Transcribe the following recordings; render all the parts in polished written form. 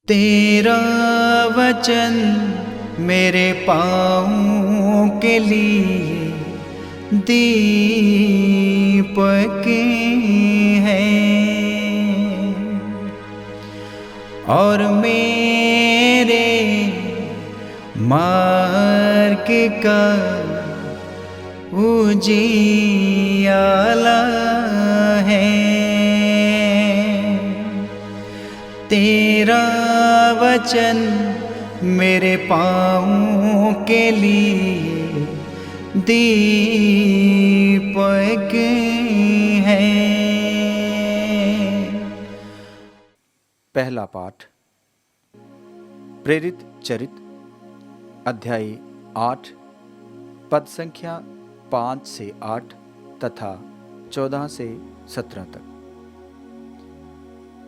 तेरा वचन मेरे पाँवों के लिए दीपक है और मेरे मार्ग का उजियाला है। तेरा वचन मेरे पाँवों के लिए दीपक है। पहला पाठ प्रेरित चरित अध्याय 8 पद संख्या 5 से 8 तथा 14 से 17 तक।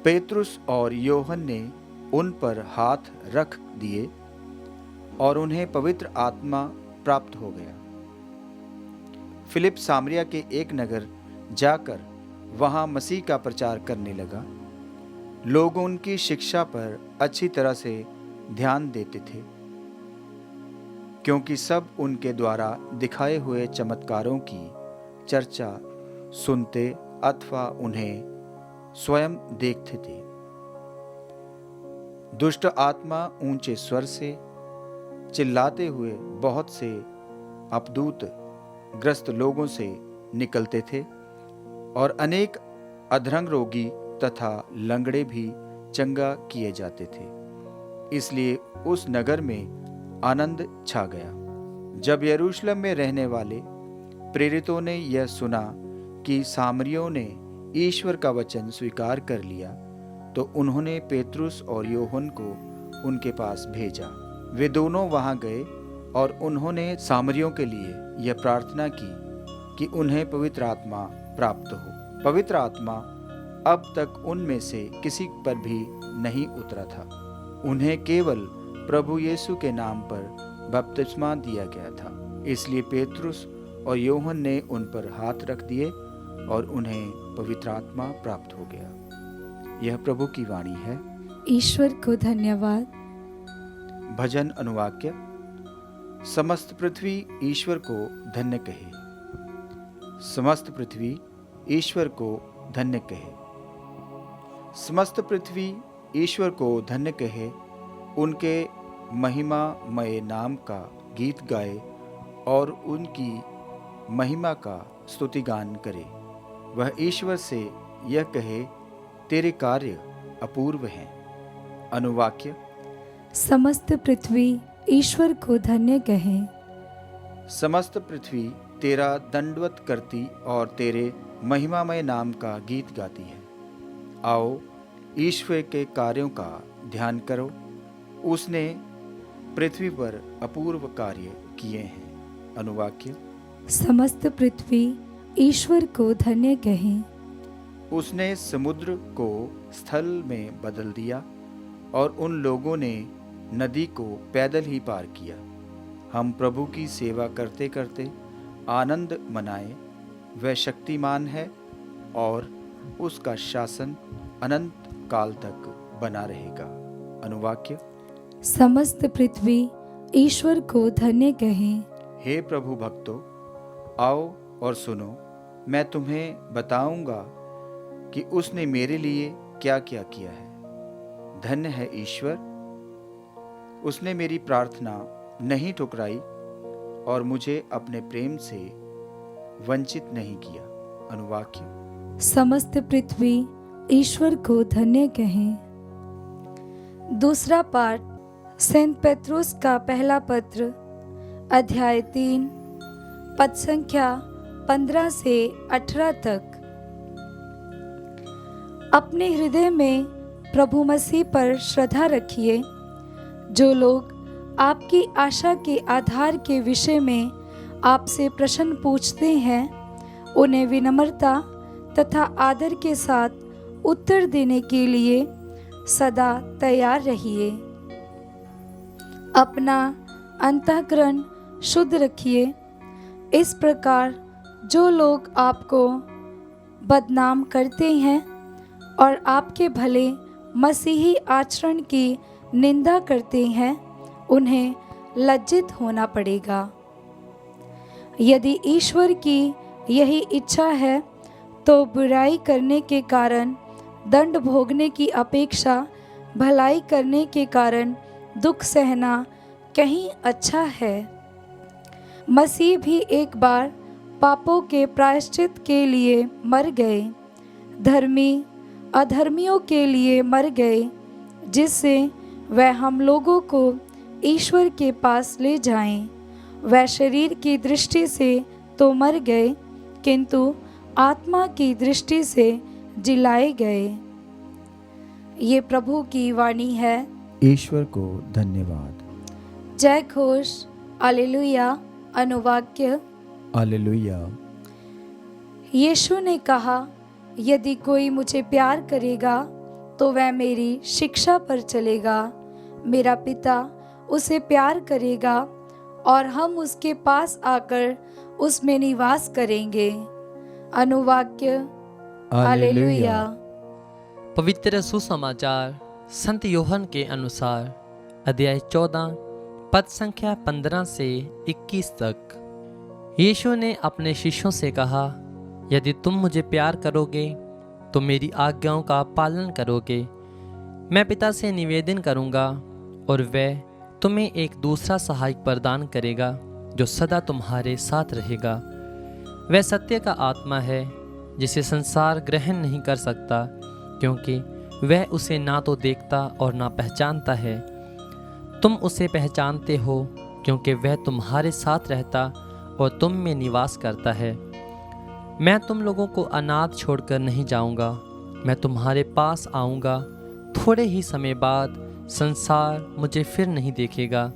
पेतरुस और योहन ने उन पर हाथ रख दिए और उन्हें पवित्र आत्मा प्राप्त हो गया। फिलिप सामरिया के एक नगर जाकर वहां मसीह का प्रचार करने लगा। लोग उनकी शिक्षा पर अच्छी तरह से ध्यान देते थे, क्योंकि सब उनके द्वारा दिखाए हुए चमत्कारों की चर्चा सुनते अथवा उन्हें स्वयं देखते थे। दुष्ट आत्मा ऊंचे स्वर से चिल्लाते हुए बहुत से अपदूत ग्रस्त लोगों से निकलते थे और अनेक अधरंग रोगी तथा लंगड़े भी चंगा किए जाते थे। इसलिए उस नगर में आनंद छा गया। जब यरूशलेम में रहने वाले प्रेरितों ने यह सुना कि सामरियों ने ईश्वर का वचन स्वीकार कर लिया, तो उन्होंने पेतरुस और योहन को उनके पास भेजा। वे दोनों वहां गए और उन्होंने सामरियों के लिए यह प्रार्थना की कि उन्हें पवित्र आत्मा प्राप्त हो। पवित्र आत्मा अब तक उनमें से किसी पर भी नहीं उतरा था। उन्हें केवल प्रभु यीशु के नाम पर बपतिस्मा दिया गया था। इसलिए पेतरुस और योहन ने उन पर हाथ रख दिए और उन्हें पवित्र आत्मा प्राप्त हो गया। यह प्रभु की वाणी है। ईश्वर को धन्यवाद। भजन अनुवाक्य। समस्त पृथ्वी ईश्वर को धन्य कहे। समस्त पृथ्वी ईश्वर को धन्य कहे। समस्त पृथ्वी ईश्वर को धन्य कहे। उनके महिमामय नाम का गीत गाए और उनकी महिमा का स्तुतिगान करे। वह ईश्वर से यह कहे, तेरे कार्य अपूर्व हैं। अनुवाक्य। समस्त पृथ्वी ईश्वर को धन्य कहे। समस्त पृथ्वी तेरा दंडवत करती और तेरे महिमामय नाम का गीत गाती है। आओ ईश्वर के कार्यों का ध्यान करो। उसने पृथ्वी पर अपूर्व कार्य किए हैं। अनुवाक्य। समस्त पृथ्वी ईश्वर को धन्य कहे। उसने समुद्र को स्थल में बदल दिया और उन लोगों ने नदी को पैदल ही पार किया। हम प्रभु की सेवा करते करते आनंद मनाएं। वह शक्तिमान है और उसका शासन अनंत काल तक बना रहेगा। अनुवाक्य। समस्त पृथ्वी ईश्वर को धन्य कहे। हे प्रभु भक्तों, आओ और सुनो। मैं तुम्हें बताऊंगा कि उसने मेरे लिए क्या क्या किया है। धन्य है ईश्वर, उसने मेरी प्रार्थना नहीं ठुकराई और मुझे अपने प्रेम से वंचित नहीं किया। अनुवाक्य। समस्त पृथ्वी ईश्वर को धन्य कहे। दूसरा पाठ सेंट पेत्रुस का पहला पत्र अध्याय 3 पद संख्या 15 से 18 तक। अपने हृदय में प्रभु मसीह पर श्रद्धा रखिए। जो लोग आपकी आशा के आधार के विषय में आपसे प्रश्न पूछते हैं, उन्हें विनम्रता तथा आदर के साथ उत्तर देने के लिए सदा तैयार रहिए। अपना अंतःकरण शुद्ध रखिए। इस प्रकार जो लोग आपको बदनाम करते हैं और आपके भले मसीही आचरण की निंदा करते हैं उन्हें लज्जित होना पड़ेगा। यदि ईश्वर की यही इच्छा है तो बुराई करने के कारण दंड भोगने की अपेक्षा भलाई करने के कारण दुख सहना कहीं अच्छा है। मसीह भी एक बार पापों के प्रायश्चित के लिए मर गए, धर्मी अधर्मियों के लिए मर गए, जिससे वह हम लोगों को ईश्वर के पास ले जाएं। वह शरीर की दृष्टि से तो मर गए किंतु आत्मा की दृष्टि से जिलाए गए। ये प्रभु की वाणी है। ईश्वर को धन्यवाद। जय घोष। हालेलुया। अनुवाक्य। हालेलुया। यीशु ने कहा, यदि कोई मुझे प्यार करेगा तो वह मेरी शिक्षा पर चलेगा। मेरा पिता उसे प्यार करेगा और हम उसके पास आकर उसमें निवास करेंगे। अनुवाक्य। हालेलुया। पवित्र सुसमाचार संत यूहन्ना के अनुसार अध्याय 14 पद संख्या 15 से 21 तक। यीशु ने अपने शिष्यों से कहा, यदि तुम मुझे प्यार करोगे तो मेरी आज्ञाओं का पालन करोगे। मैं पिता से निवेदन करूंगा और वह तुम्हें एक दूसरा सहायक प्रदान करेगा जो सदा तुम्हारे साथ रहेगा। वह सत्य का आत्मा है जिसे संसार ग्रहण नहीं कर सकता, क्योंकि वह उसे ना तो देखता और ना पहचानता है। तुम उसे पहचानते हो क्योंकि वह तुम्हारे साथ रहता और तुम में निवास करता है। मैं तुम लोगों को अनाथ छोड़कर नहीं जाऊंगा, मैं तुम्हारे पास आऊंगा। थोड़े ही समय बाद संसार मुझे फिर नहीं देखेगा,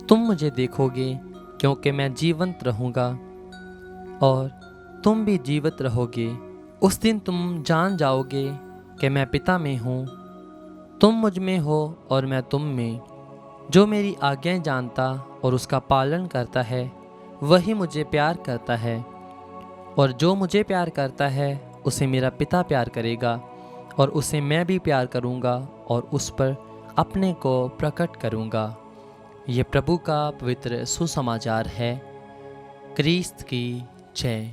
तुम मुझे देखोगे क्योंकि मैं जीवंत रहूंगा और तुम भी जीवित रहोगे। उस दिन तुम जान जाओगे कि मैं पिता में हूँ, तुम मुझ में हो और मैं तुम में। जो मेरी आज्ञाएं जानता और उसका पालन करता है वही मुझे प्यार करता है, और जो मुझे प्यार करता है उसे मेरा पिता प्यार करेगा, और उसे मैं भी प्यार करूँगा और उस पर अपने को प्रकट करूँगा। ये प्रभु का पवित्र सुसमाचार है। क्रिस्त की जय।